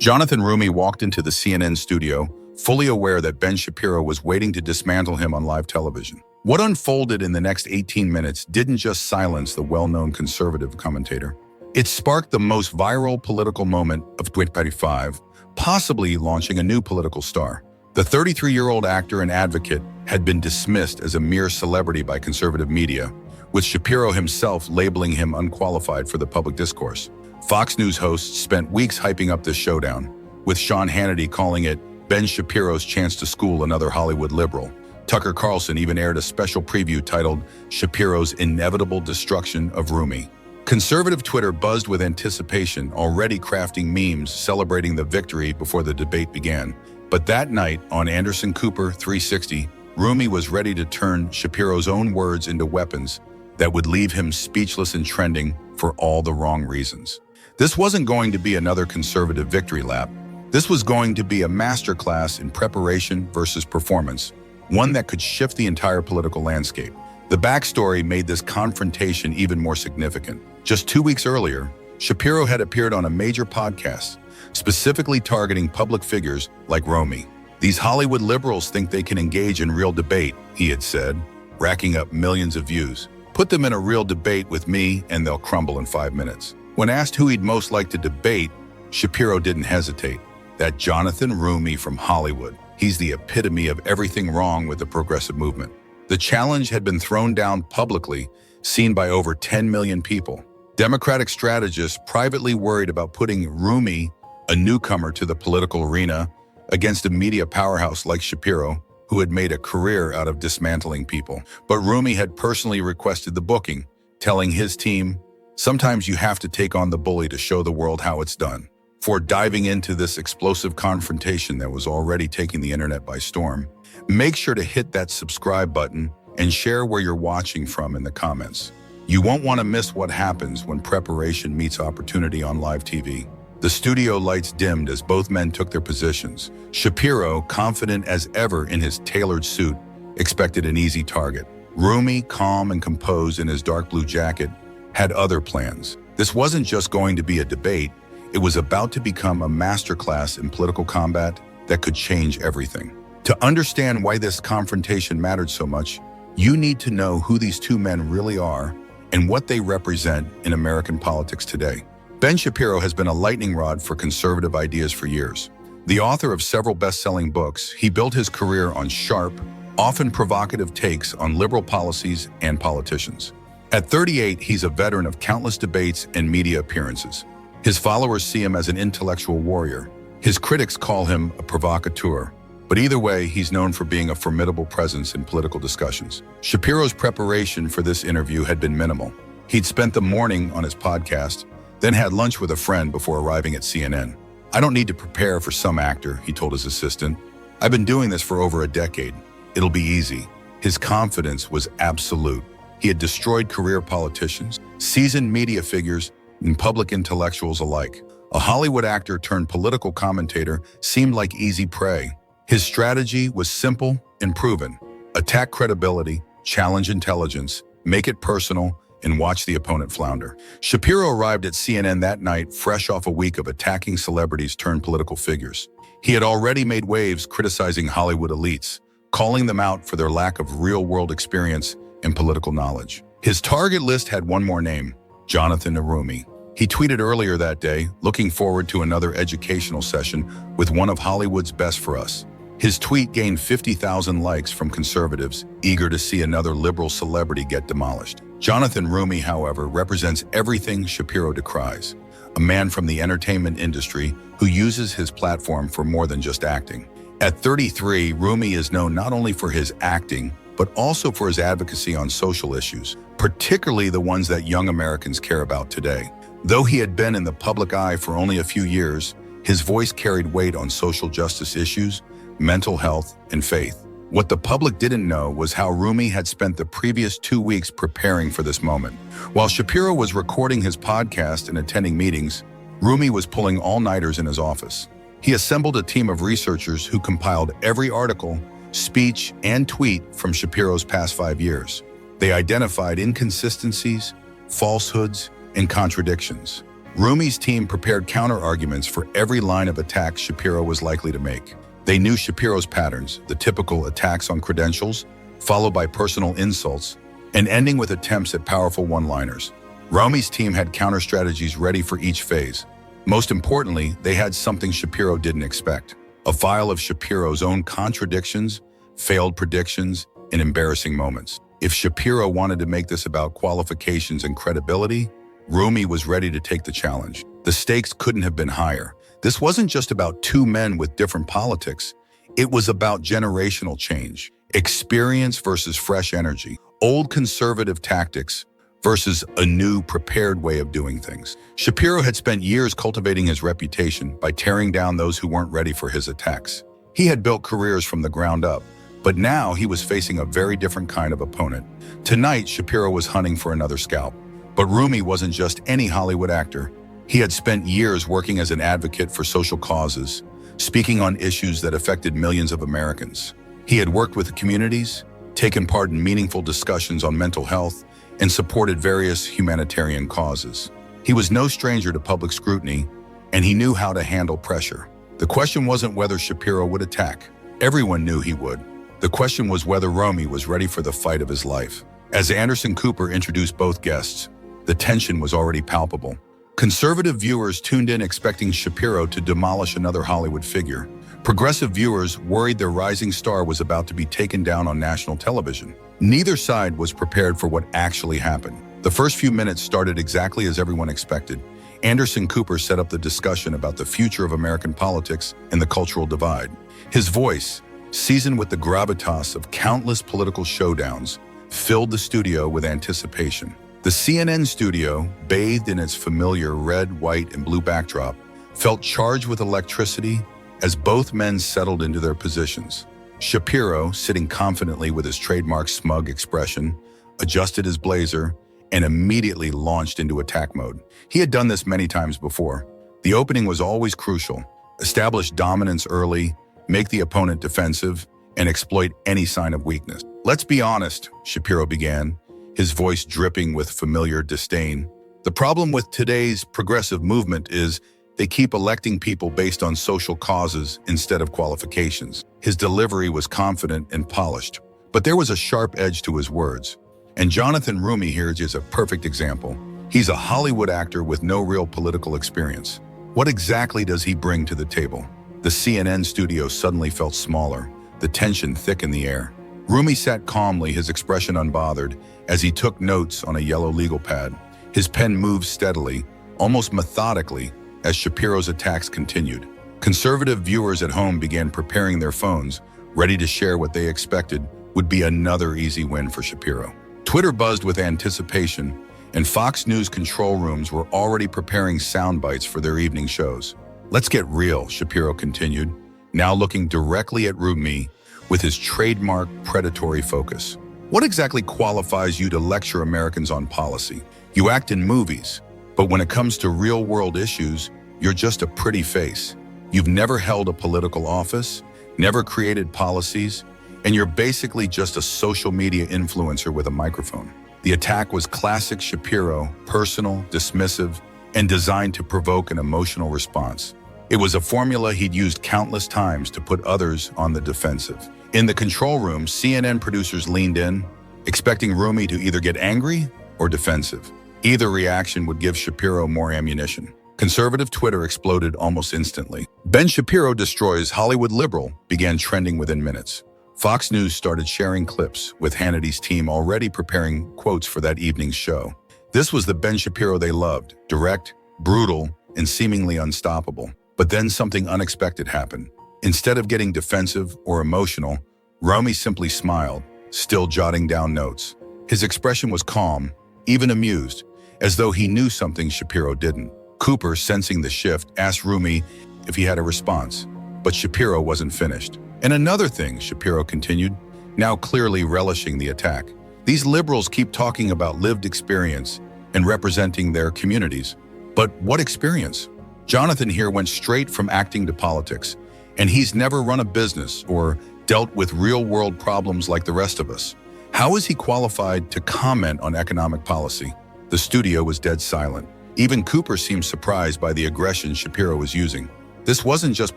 Jonathan Roumie walked into the CNN studio, fully aware that Ben Shapiro was waiting to dismantle him on live television. What unfolded in the next 18 minutes didn't just silence the well-known conservative commentator. It sparked the most viral political moment of 2025, possibly launching a new political star. The 33-year-old actor and advocate had been dismissed as a mere celebrity by conservative media, with Shapiro himself labeling him unqualified for the public discourse. Fox News hosts spent weeks hyping up this showdown, with Sean Hannity calling it Ben Shapiro's chance to school another Hollywood liberal. Tucker Carlson even aired a special preview titled Shapiro's Inevitable Destruction of Roumie. Conservative Twitter buzzed with anticipation, already crafting memes celebrating the victory before the debate began. But that night, on Anderson Cooper 360, Roumie was ready to turn Shapiro's own words into weapons that would leave him speechless and trending for all the wrong reasons. This wasn't going to be another conservative victory lap. This was going to be a masterclass in preparation versus performance, one that could shift the entire political landscape. The backstory made this confrontation even more significant. Just 2 weeks earlier, Shapiro had appeared on a major podcast, specifically targeting public figures like Roumie. "These Hollywood liberals think they can engage in real debate," he had said, racking up millions of views. "Put them in a real debate with me and they'll crumble in 5 minutes." When asked who he'd most like to debate, Shapiro didn't hesitate. That Jonathan Roumie from Hollywood. He's the epitome of everything wrong with the progressive movement. The challenge had been thrown down publicly, seen by over 10 million people. Democratic strategists privately worried about putting Roumie, a newcomer to the political arena, against a media powerhouse like Shapiro, who had made a career out of dismantling people. But Roumie had personally requested the booking, telling his team, "Sometimes you have to take on the bully to show the world how it's done." For diving into this explosive confrontation that was already taking the internet by storm, make sure to hit that subscribe button and share where you're watching from in the comments. You won't want to miss what happens when preparation meets opportunity on live TV. The studio lights dimmed as both men took their positions. Shapiro, confident as ever in his tailored suit, expected an easy target. Roumie, calm and composed in his dark blue jacket, had other plans. This wasn't just going to be a debate, it was about to become a masterclass in political combat that could change everything. To understand why this confrontation mattered so much, you need to know who these two men really are and what they represent in American politics today. Ben Shapiro has been a lightning rod for conservative ideas for years. The author of several best-selling books, he built his career on sharp, often provocative takes on liberal policies and politicians. At 38, he's a veteran of countless debates and media appearances. His followers see him as an intellectual warrior. His critics call him a provocateur. But either way, he's known for being a formidable presence in political discussions. Shapiro's preparation for this interview had been minimal. He'd spent the morning on his podcast, then had lunch with a friend before arriving at CNN. "I don't need to prepare for some actor," he told his assistant. "I've been doing this for over a decade. It'll be easy." His confidence was absolute. He had destroyed career politicians, seasoned media figures, and public intellectuals alike. A Hollywood actor turned political commentator seemed like easy prey. His strategy was simple and proven. Attack credibility, challenge intelligence, make it personal, and watch the opponent flounder. Shapiro arrived at CNN that night fresh off a week of attacking celebrities turned political figures. He had already made waves criticizing Hollywood elites, calling them out for their lack of real-world experience and political knowledge. His target list had one more name, Jonathan Roumie. He tweeted earlier that day, looking forward to another educational session with one of Hollywood's best for us. His tweet gained 50,000 likes from conservatives, eager to see another liberal celebrity get demolished. Jonathan Roumie, however, represents everything Shapiro decries. A man from the entertainment industry who uses his platform for more than just acting. At 33, Roumie is known not only for his acting, but also for his advocacy on social issues, particularly the ones that young Americans care about today. Though he had been in the public eye for only a few years, his voice carried weight on social justice issues, mental health, and faith. What the public didn't know was how Roumie had spent the previous 2 weeks preparing for this moment. While Shapiro was recording his podcast and attending meetings, Roumie was pulling all-nighters in his office. He assembled a team of researchers who compiled every article, speech, and tweet from Shapiro's past 5 years. They identified inconsistencies, falsehoods, and contradictions. Roumie's team prepared counter-arguments for every line of attack Shapiro was likely to make. They knew Shapiro's patterns, the typical attacks on credentials, followed by personal insults, and ending with attempts at powerful one-liners. Roumie's team had counter-strategies ready for each phase. Most importantly, they had something Shapiro didn't expect: a file of Shapiro's own contradictions, failed predictions, and embarrassing moments. If Shapiro wanted to make this about qualifications and credibility, Roumie was ready to take the challenge. The stakes couldn't have been higher. This wasn't just about two men with different politics. It was about generational change, experience versus fresh energy, old conservative tactics versus a new, prepared way of doing things. Shapiro had spent years cultivating his reputation by tearing down those who weren't ready for his attacks. He had built careers from the ground up, but now he was facing a very different kind of opponent. Tonight, Shapiro was hunting for another scalp. But Roumie wasn't just any Hollywood actor. He had spent years working as an advocate for social causes, speaking on issues that affected millions of Americans. He had worked with communities, taken part in meaningful discussions on mental health, and supported various humanitarian causes. He was no stranger to public scrutiny, and he knew how to handle pressure. The question wasn't whether Shapiro would attack. Everyone knew he would. The question was whether Roumie was ready for the fight of his life. As Anderson Cooper introduced both guests, the tension was already palpable. Conservative viewers tuned in expecting Shapiro to demolish another Hollywood figure. Progressive viewers worried their rising star was about to be taken down on national television. Neither side was prepared for what actually happened. The first few minutes started exactly as everyone expected. Anderson Cooper set up the discussion about the future of American politics and the cultural divide. His voice, seasoned with the gravitas of countless political showdowns, filled the studio with anticipation. The CNN studio, bathed in its familiar red, white, and blue backdrop, felt charged with electricity as both men settled into their positions. Shapiro, sitting confidently with his trademark smug expression, adjusted his blazer and immediately launched into attack mode. He had done this many times before. The opening was always crucial: establish dominance early, make the opponent defensive, and exploit any sign of weakness. "Let's be honest," Shapiro began, his voice dripping with familiar disdain. "The problem with today's progressive movement is they keep electing people based on social causes instead of qualifications." His delivery was confident and polished, but there was a sharp edge to his words. And Jonathan Roumie here is a perfect example. He's a Hollywood actor with no real political experience. What exactly does he bring to the table? The CNN studio suddenly felt smaller, the tension thick in the air. Roumie sat calmly, his expression unbothered, as he took notes on a yellow legal pad. His pen moved steadily, almost methodically, as Shapiro's attacks continued. Conservative viewers at home began preparing their phones, ready to share what they expected would be another easy win for Shapiro. Twitter buzzed with anticipation, and Fox News control rooms were already preparing sound bites for their evening shows. "Let's get real," Shapiro continued, now looking directly at Roumie with his trademark predatory focus. "What exactly qualifies you to lecture Americans on policy? You act in movies, but when it comes to real-world issues, you're just a pretty face. You've never held a political office, never created policies, and you're basically just a social media influencer with a microphone." The attack was classic Shapiro, personal, dismissive, and designed to provoke an emotional response. It was a formula he'd used countless times to put others on the defensive. In the control room, CNN producers leaned in, expecting Roumie to either get angry or defensive. Either reaction would give Shapiro more ammunition. Conservative Twitter exploded almost instantly. "Ben Shapiro destroys Hollywood liberal" began trending within minutes. Fox News started sharing clips, with Hannity's team already preparing quotes for that evening's show. This was the Ben Shapiro they loved: direct, brutal, and seemingly unstoppable. But then something unexpected happened. Instead of getting defensive or emotional, Roumie simply smiled, still jotting down notes. His expression was calm, even amused, as though he knew something Shapiro didn't. Cooper, sensing the shift, asked Roumie if he had a response, but Shapiro wasn't finished. "And another thing," Shapiro continued, now clearly relishing the attack. "These liberals keep talking about lived experience and representing their communities. But what experience? Jonathan here went straight from acting to politics, and he's never run a business or dealt with real-world problems like the rest of us. How is he qualified to comment on economic policy?" The studio was dead silent. Even Cooper seemed surprised by the aggression Shapiro was using. This wasn't just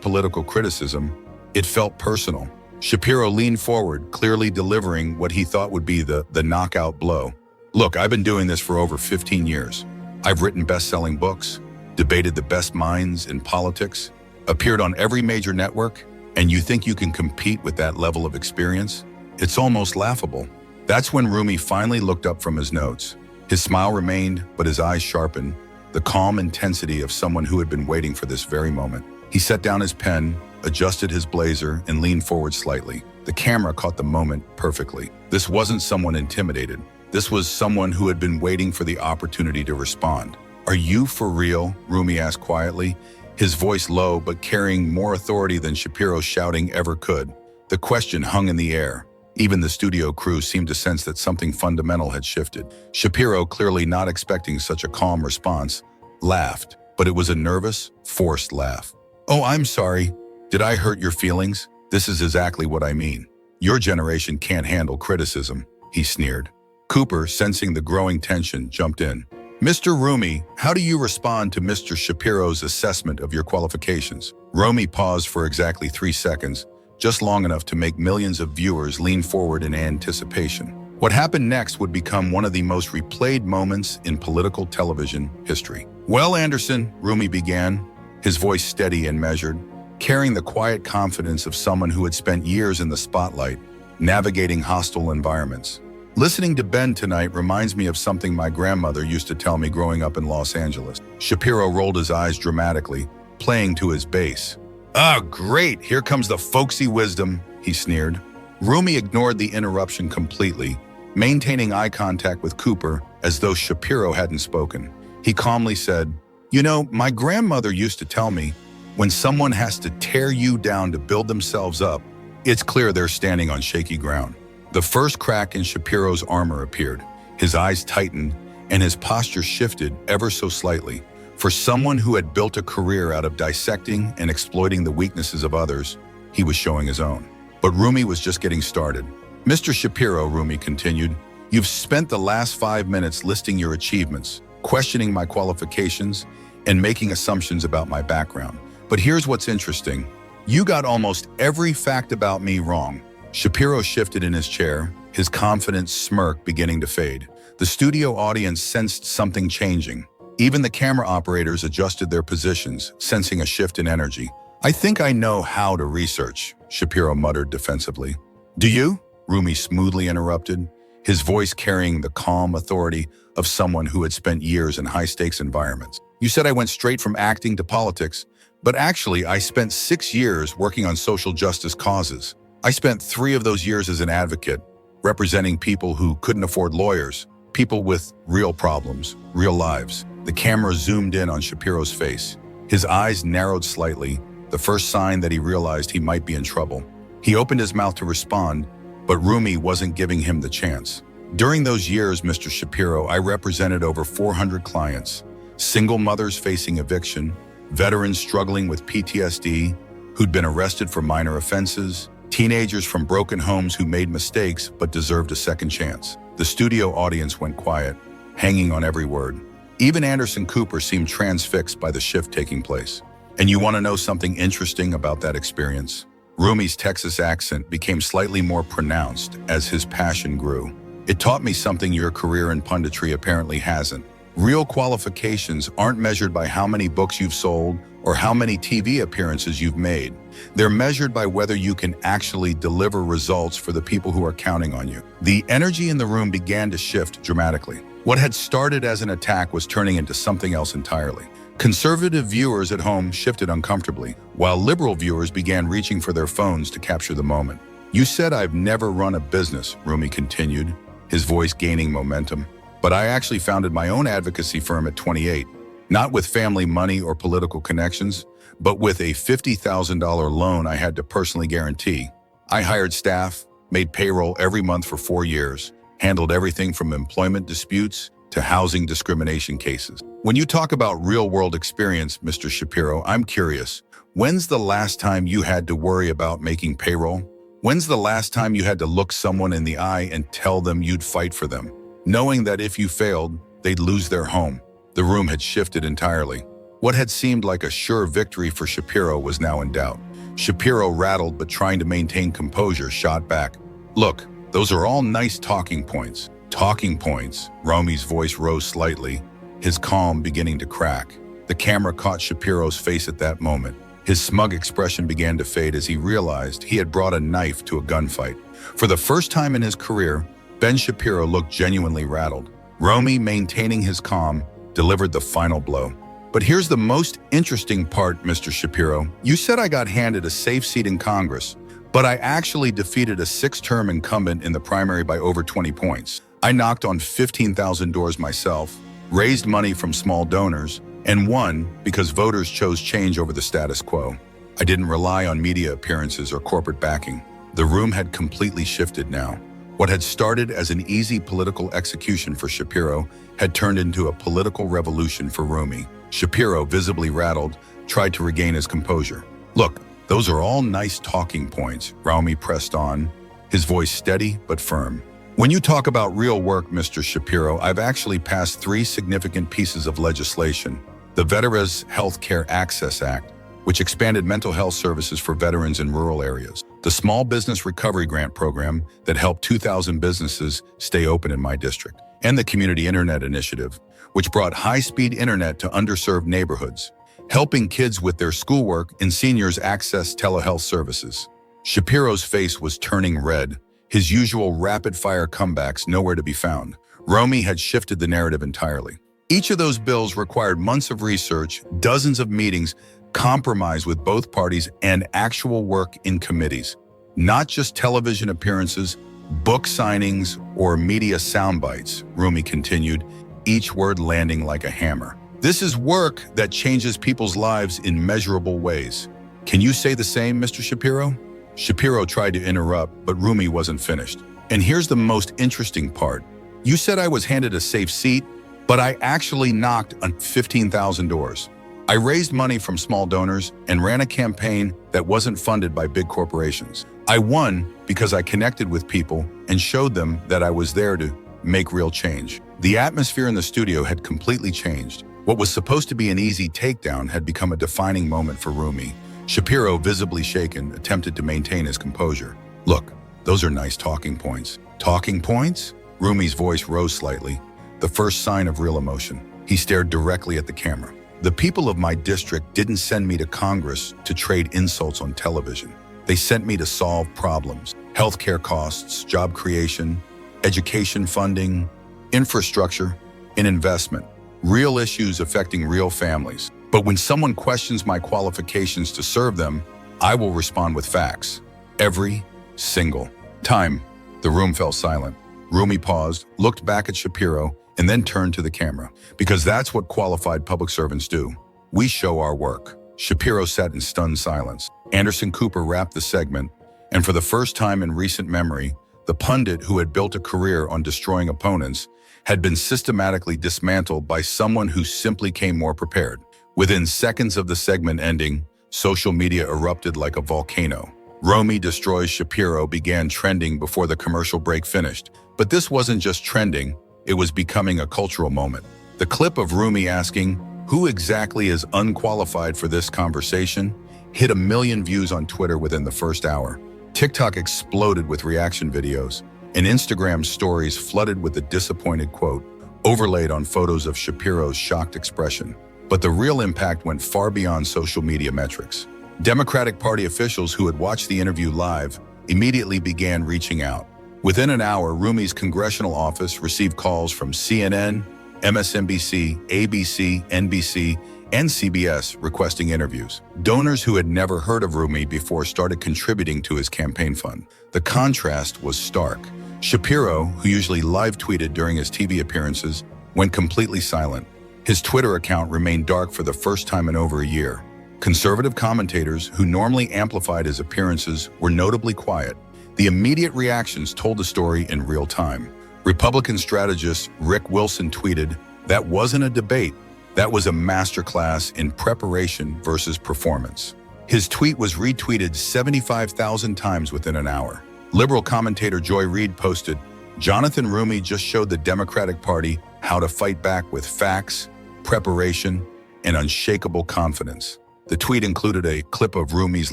political criticism, it felt personal. Shapiro leaned forward, clearly delivering what he thought would be the knockout blow. Look, I've been doing this for over 15 years. I've written best-selling books, debated the best minds in politics, appeared on every major network, and you think you can compete with that level of experience? It's almost laughable. That's when Roumie finally looked up from his notes. His smile remained, but his eyes sharpened, the calm intensity of someone who had been waiting for this very moment. He set down his pen, adjusted his blazer, and leaned forward slightly. The camera caught the moment perfectly. This wasn't someone intimidated. This was someone who had been waiting for the opportunity to respond. "Are you for real?" Roumie asked quietly, his voice low but carrying more authority than Shapiro's shouting ever could. The question hung in the air. Even the studio crew seemed to sense that something fundamental had shifted. Shapiro, clearly not expecting such a calm response, laughed, but it was a nervous, forced laugh. "Oh, I'm sorry. Did I hurt your feelings? This is exactly what I mean. Your generation can't handle criticism," he sneered. Cooper, sensing the growing tension, jumped in. "Mr. Roumie, how do you respond to Mr. Shapiro's assessment of your qualifications?" Roumie paused for exactly 3 seconds, just long enough to make millions of viewers lean forward in anticipation. What happened next would become one of the most replayed moments in political television history. "Well, Anderson," Roumie began, his voice steady and measured, carrying the quiet confidence of someone who had spent years in the spotlight, navigating hostile environments. "Listening to Ben tonight reminds me of something my grandmother used to tell me growing up in Los Angeles." Shapiro rolled his eyes dramatically, playing to his bass. "Ah, great, here comes the folksy wisdom," he sneered. Roumie ignored the interruption completely, maintaining eye contact with Cooper as though Shapiro hadn't spoken. He calmly said, "You know, my grandmother used to tell me, when someone has to tear you down to build themselves up, it's clear they're standing on shaky ground." The first crack in Shapiro's armor appeared. His eyes tightened, and his posture shifted ever so slightly. For someone who had built a career out of dissecting and exploiting the weaknesses of others, he was showing his own. But Roumie was just getting started. "Mr. Shapiro," Roumie continued, "you've spent the last 5 minutes listing your achievements, questioning my qualifications, and making assumptions about my background. But here's what's interesting. You got almost every fact about me wrong." Shapiro shifted in his chair, his confident smirk beginning to fade. The studio audience sensed something changing. Even the camera operators adjusted their positions, sensing a shift in energy. "I think I know how to research," Shapiro muttered defensively. "Do you?" Roumie smoothly interrupted, his voice carrying the calm authority of someone who had spent years in high-stakes environments. "You said I went straight from acting to politics, but actually I spent 6 years working on social justice causes. I spent 3 of those years as an advocate, representing people who couldn't afford lawyers, people with real problems, real lives." The camera zoomed in on Shapiro's face. His eyes narrowed slightly, the first sign that he realized he might be in trouble. He opened his mouth to respond, but Roumie wasn't giving him the chance. "During those years, Mr. Shapiro, I represented over 400 clients. Single mothers facing eviction, veterans struggling with PTSD, who'd been arrested for minor offenses, teenagers from broken homes who made mistakes but deserved a second chance." The studio audience went quiet, hanging on every word. Even Anderson Cooper seemed transfixed by the shift taking place. "And you want to know something interesting about that experience?" Roumie's Texas accent became slightly more pronounced as his passion grew. "It taught me something your career in punditry apparently hasn't. Real qualifications aren't measured by how many books you've sold or how many TV appearances you've made. They're measured by whether you can actually deliver results for the people who are counting on you." The energy in the room began to shift dramatically. What had started as an attack was turning into something else entirely. Conservative viewers at home shifted uncomfortably, while liberal viewers began reaching for their phones to capture the moment. "You said I've never run a business," Roumie continued, his voice gaining momentum. "But I actually founded my own advocacy firm at 28, not with family money or political connections, but with a $50,000 loan I had to personally guarantee. I hired staff, made payroll every month for 4 years, handled everything from employment disputes to housing discrimination cases." When you talk about real-world experience, Mr. Shapiro, I'm curious, when's the last time you had to worry about making payroll? When's the last time you had to look someone in the eye and tell them you'd fight for them, knowing that if you failed, they'd lose their home? The room had shifted entirely. What had seemed like a sure victory for Shapiro was now in doubt. Shapiro, rattled but trying to maintain composure, shot back. "Look, those are all nice talking points." "Talking points?" Roumie's voice rose slightly, his calm beginning to crack. The camera caught Shapiro's face at that moment. His smug expression began to fade as he realized he had brought a knife to a gunfight. For the first time in his career, Ben Shapiro looked genuinely rattled. Roumie, maintaining his calm, delivered the final blow. "But here's the most interesting part, Mr. Shapiro. You said I got handed a safe seat in Congress, but I actually defeated a 6-term incumbent in the primary by over 20 points. I knocked on 15,000 doors myself, raised money from small donors, and won because voters chose change over the status quo. I didn't rely on media appearances or corporate backing." The room had completely shifted now. What had started as an easy political execution for Shapiro had turned into a political revolution for Roumie. Shapiro, visibly rattled, tried to regain his composure. "Look, those are all nice talking points," Roumie pressed on, his voice steady but firm. "When you talk about real work, Mr. Shapiro, I've actually passed 3 significant pieces of legislation. The Veterans Health Care Access Act, which expanded mental health services for veterans in rural areas. The Small Business Recovery Grant Program that helped 2,000 businesses stay open in my district. And the Community Internet Initiative, which brought high-speed internet to underserved neighborhoods, helping kids with their schoolwork and seniors access telehealth services." Shapiro's face was turning red, his usual rapid-fire comebacks nowhere to be found. Roumie had shifted the narrative entirely. Each of those bills required months of research, dozens of meetings, compromise with both parties, and actual work in committees. Not just television appearances, book signings, or media sound bites, Roumie continued, each word landing like a hammer. "This is work that changes people's lives in measurable ways. Can you say the same, Mr. Shapiro?" Shapiro tried to interrupt, but Roumie wasn't finished. "And here's the most interesting part. You said I was handed a safe seat, but I actually knocked on 15,000 doors. I raised money from small donors and ran a campaign that wasn't funded by big corporations. I won because I connected with people and showed them that I was there to make real change." The atmosphere in the studio had completely changed. What was supposed to be an easy takedown had become a defining moment for Roumie. Shapiro, visibly shaken, attempted to maintain his composure. "Look, those are nice talking points." "Talking points?" Roumie's voice rose slightly, the first sign of real emotion. He stared directly at the camera. "The people of my district didn't send me to Congress to trade insults on television. They sent me to solve problems: healthcare costs, job creation, education funding, infrastructure, and investment. Real issues affecting real families. But when someone questions my qualifications to serve them, I will respond with facts. Every single time." The room fell silent. Roumie paused, looked back at Shapiro, and then turned to the camera. "Because that's what qualified public servants do. We show our work." Shapiro sat in stunned silence. Anderson Cooper wrapped the segment, and for the first time in recent memory, the pundit who had built a career on destroying opponents had been systematically dismantled by someone who simply came more prepared. Within seconds of the segment ending, social media erupted like a volcano. "Roumie destroys Shapiro" began trending before the commercial break finished. But this wasn't just trending, it was becoming a cultural moment. The clip of Roumie asking, "Who exactly is unqualified for this conversation?" hit 1 million views on Twitter within the first hour. TikTok exploded with reaction videos, and Instagram stories flooded with the disappointed quote, overlaid on photos of Shapiro's shocked expression. But the real impact went far beyond social media metrics. Democratic Party officials who had watched the interview live immediately began reaching out. Within an hour, Roumie's congressional office received calls from CNN, MSNBC, ABC, NBC, and CBS requesting interviews. Donors who had never heard of Roumie before started contributing to his campaign fund. The contrast was stark. Shapiro, who usually live tweeted during his TV appearances, went completely silent. His Twitter account remained dark for the first time in over a year. Conservative commentators, who normally amplified his appearances, were notably quiet. The immediate reactions told the story in real time. Republican strategist Rick Wilson tweeted, "That wasn't a debate. That was a masterclass in preparation versus performance." His tweet was retweeted 75,000 times within an hour. Liberal commentator Joy Reid posted, "Jonathan Roumie just showed the Democratic Party how to fight back with facts, preparation, and unshakable confidence. The tweet included a clip of Roumie's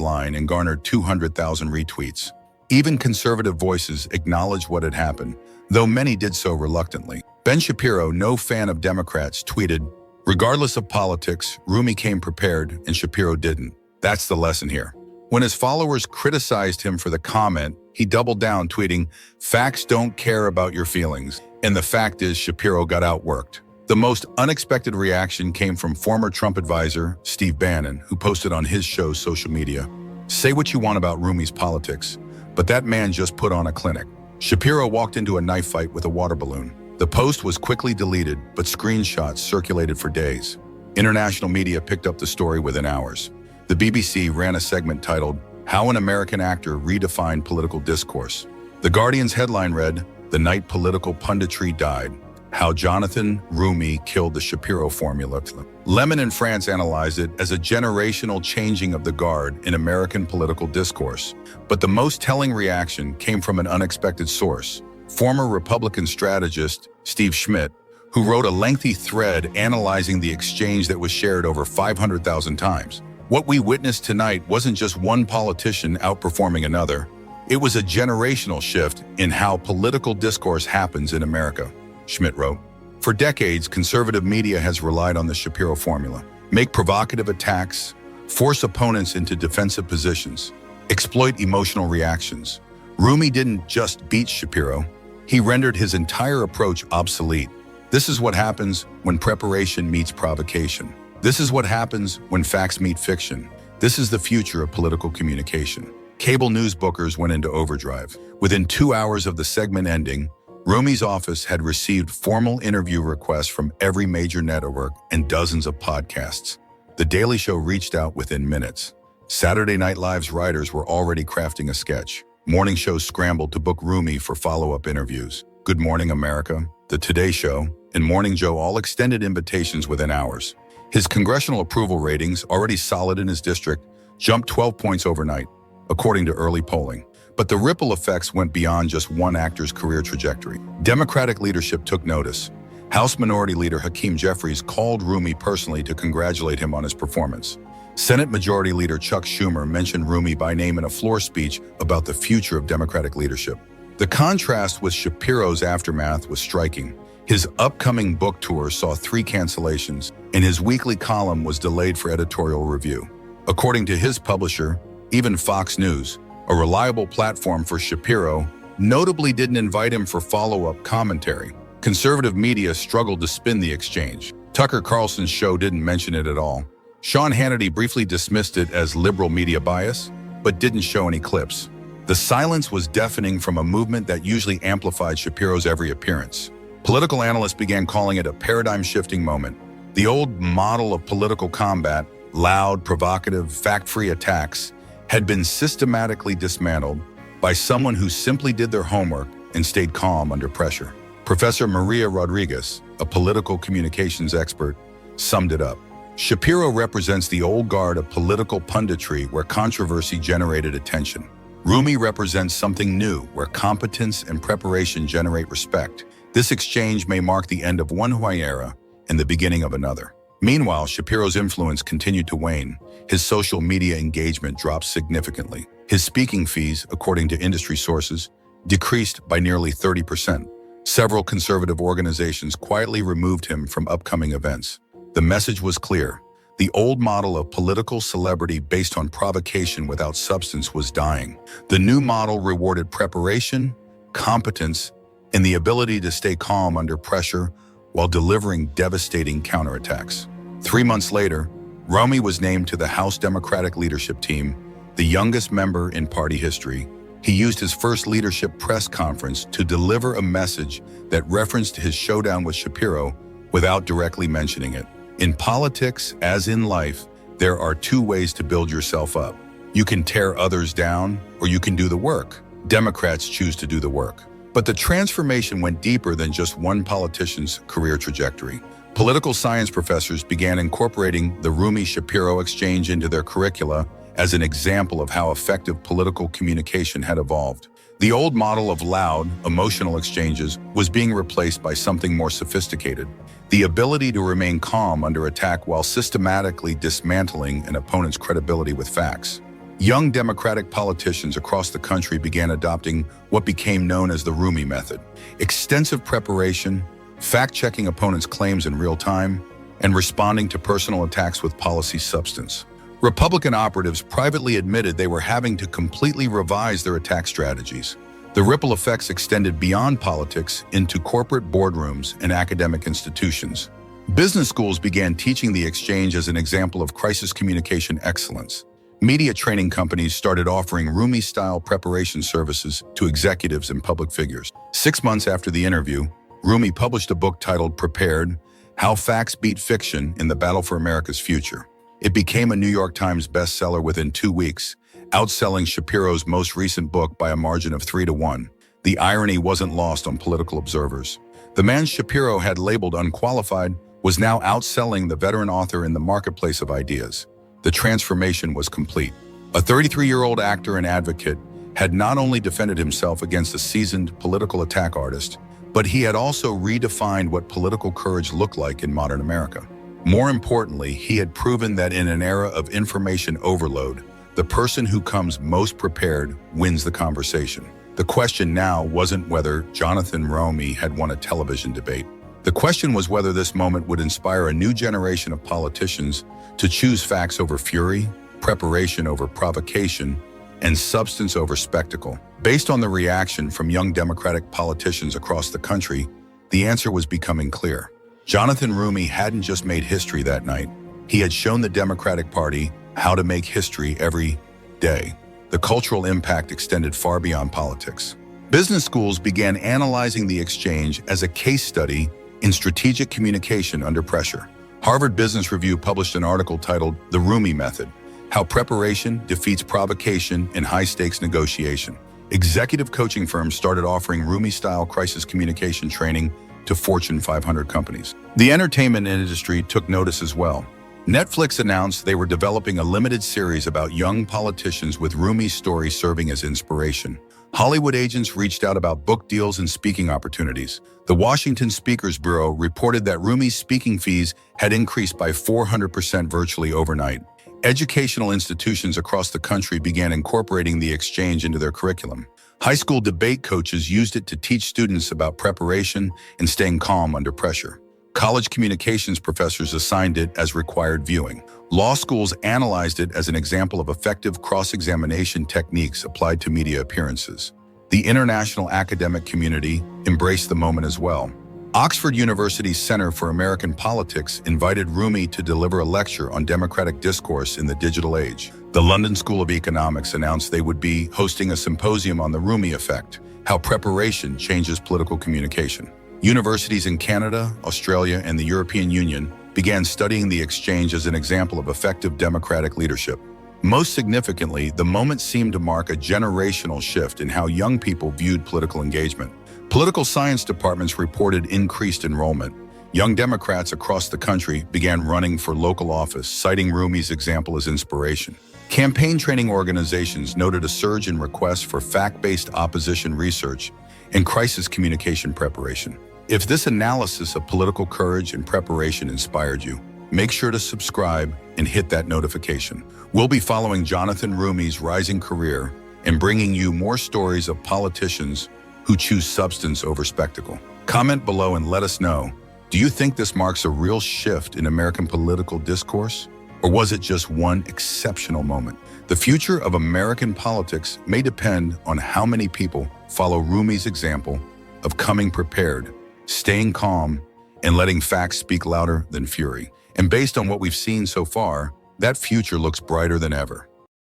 line and garnered 200,000 retweets. Even conservative voices acknowledged what had happened, though many did so reluctantly. Ben Shapiro, no fan of Democrats, tweeted, "Regardless of politics, Roumie came prepared and Shapiro didn't. That's the lesson here." When his followers criticized him for the comment, he doubled down, tweeting, "Facts don't care about your feelings." And the fact is, Shapiro got outworked. The most unexpected reaction came from former Trump advisor Steve Bannon, who posted on his show's social media, "Say what you want about Roumie's politics, but that man just put on a clinic." Shapiro walked into a knife fight with a water balloon. The post was quickly deleted, but screenshots circulated for days. International media picked up the story within hours. The BBC ran a segment titled, "How an American Actor Redefined Political Discourse." The Guardian's headline read, "The Night Political Punditry Died. How Jonathan Roumie Killed the Shapiro Formula." Lemon in France analyzed it as a generational changing of the guard in American political discourse. But the most telling reaction came from an unexpected source, former Republican strategist Steve Schmidt, who wrote a lengthy thread analyzing the exchange that was shared over 500,000 times. What we witnessed tonight wasn't just one politician outperforming another. It was a generational shift in how political discourse happens in America, Schmidt wrote. For decades, conservative media has relied on the Shapiro formula. Make provocative attacks, force opponents into defensive positions, exploit emotional reactions. Roumie didn't just beat Shapiro, he rendered his entire approach obsolete. This is what happens when preparation meets provocation. This is what happens when facts meet fiction. This is the future of political communication. Cable news bookers went into overdrive. Within 2 hours of the segment ending, Roumie's office had received formal interview requests from every major network and dozens of podcasts. The Daily Show reached out within minutes. Saturday Night Live's writers were already crafting a sketch. Morning shows scrambled to book Roumie for follow-up interviews. Good Morning America, The Today Show, and Morning Joe all extended invitations within hours. His congressional approval ratings, already solid in his district, jumped 12 points overnight, according to early polling. But the ripple effects went beyond just one actor's career trajectory. Democratic leadership took notice. House Minority Leader Hakeem Jeffries called Roumie personally to congratulate him on his performance. Senate Majority Leader Chuck Schumer mentioned Roumie by name in a floor speech about the future of Democratic leadership. The contrast with Shapiro's aftermath was striking. His upcoming book tour saw 3 cancellations, and his weekly column was delayed for editorial review. According to his publisher, even Fox News, a reliable platform for Shapiro, notably didn't invite him for follow-up commentary. Conservative media struggled to spin the exchange. Tucker Carlson's show didn't mention it at all. Sean Hannity briefly dismissed it as liberal media bias, but didn't show any clips. The silence was deafening from a movement that usually amplified Shapiro's every appearance. Political analysts began calling it a paradigm-shifting moment. The old model of political combat, loud, provocative, fact-free attacks, had been systematically dismantled by someone who simply did their homework and stayed calm under pressure. Professor Maria Rodriguez, a political communications expert, summed it up. Shapiro represents the old guard of political punditry where controversy generated attention. Roumie represents something new where competence and preparation generate respect. This exchange may mark the end of one era and the beginning of another. Meanwhile, Shapiro's influence continued to wane. His social media engagement dropped significantly. His speaking fees, according to industry sources, decreased by nearly 30%. Several conservative organizations quietly removed him from upcoming events. The message was clear. The old model of political celebrity based on provocation without substance was dying. The new model rewarded preparation, competence, and the ability to stay calm under pressure while delivering devastating counterattacks. 3 months later, Roumie was named to the House Democratic leadership team, the youngest member in party history. He used his first leadership press conference to deliver a message that referenced his showdown with Shapiro without directly mentioning it. In politics, as in life, there are 2 ways to build yourself up. You can tear others down, or you can do the work. Democrats choose to do the work. But the transformation went deeper than just one politician's career trajectory. Political science professors began incorporating the Roumie-Shapiro exchange into their curricula as an example of how effective political communication had evolved. The old model of loud, emotional exchanges was being replaced by something more sophisticated: the ability to remain calm under attack while systematically dismantling an opponent's credibility with facts. Young Democratic politicians across the country began adopting what became known as the Roumie method: extensive preparation, fact-checking opponents' claims in real time, and responding to personal attacks with policy substance. Republican operatives privately admitted they were having to completely revise their attack strategies. The ripple effects extended beyond politics into corporate boardrooms and academic institutions. Business schools began teaching the exchange as an example of crisis communication excellence. Media training companies started offering Roumie-style preparation services to executives and public figures. 6 months after the interview, Roumie published a book titled Prepared: How Facts Beat Fiction in the Battle for America's Future. It became a New York Times bestseller within 2 weeks, outselling Shapiro's most recent book by a margin of 3-1. The irony wasn't lost on political observers. The man Shapiro had labeled unqualified was now outselling the veteran author in the marketplace of ideas. The transformation was complete. A 33-year-old actor and advocate had not only defended himself against a seasoned political attack artist, but he had also redefined what political courage looked like in modern America. More importantly, he had proven that in an era of information overload, the person who comes most prepared wins the conversation. The question now wasn't whether Jonathan Roumie had won a television debate. The question was whether this moment would inspire a new generation of politicians to choose facts over fury, preparation over provocation, and substance over spectacle. Based on the reaction from young Democratic politicians across the country, the answer was becoming clear. Jonathan Roumie hadn't just made history that night. He had shown the Democratic Party how to make history every day. The cultural impact extended far beyond politics. Business schools began analyzing the exchange as a case study in strategic communication under pressure. Harvard Business Review published an article titled The Roumie Method: How Preparation Defeats Provocation in High-Stakes Negotiation. Executive coaching firms started offering Roumie-style crisis communication training to Fortune 500 companies. The entertainment industry took notice as well. Netflix announced they were developing a limited series about young politicians, with Roumie's story serving as inspiration. Hollywood agents reached out about book deals and speaking opportunities. The Washington Speakers Bureau reported that Roumie's speaking fees had increased by 400% virtually overnight. Educational institutions across the country began incorporating the exchange into their curriculum. High school debate coaches used it to teach students about preparation and staying calm under pressure. College communications professors assigned it as required viewing. Law schools analyzed it as an example of effective cross-examination techniques applied to media appearances. The international academic community embraced the moment as well. Oxford University's Center for American Politics invited Roumie to deliver a lecture on democratic discourse in the digital age. The London School of Economics announced they would be hosting a symposium on the Roumie effect: how preparation changes political communication. Universities in Canada, Australia, and the European Union began studying the exchange as an example of effective democratic leadership. Most significantly, the moment seemed to mark a generational shift in how young people viewed political engagement. Political science departments reported increased enrollment. Young Democrats across the country began running for local office, citing Roumie's example as inspiration. Campaign training organizations noted a surge in requests for fact-based opposition research and crisis communication preparation. If this analysis of political courage and preparation inspired you, make sure to subscribe and hit that notification. We'll be following Jonathan Roumie's rising career and bringing you more stories of politicians who choose substance over spectacle. Comment below and let us know, do you think this marks a real shift in American political discourse? Or was it just one exceptional moment? The future of American politics may depend on how many people follow Roumie's example of coming prepared, staying calm, and letting facts speak louder than fury. And based on what we've seen so far, that future looks brighter than ever.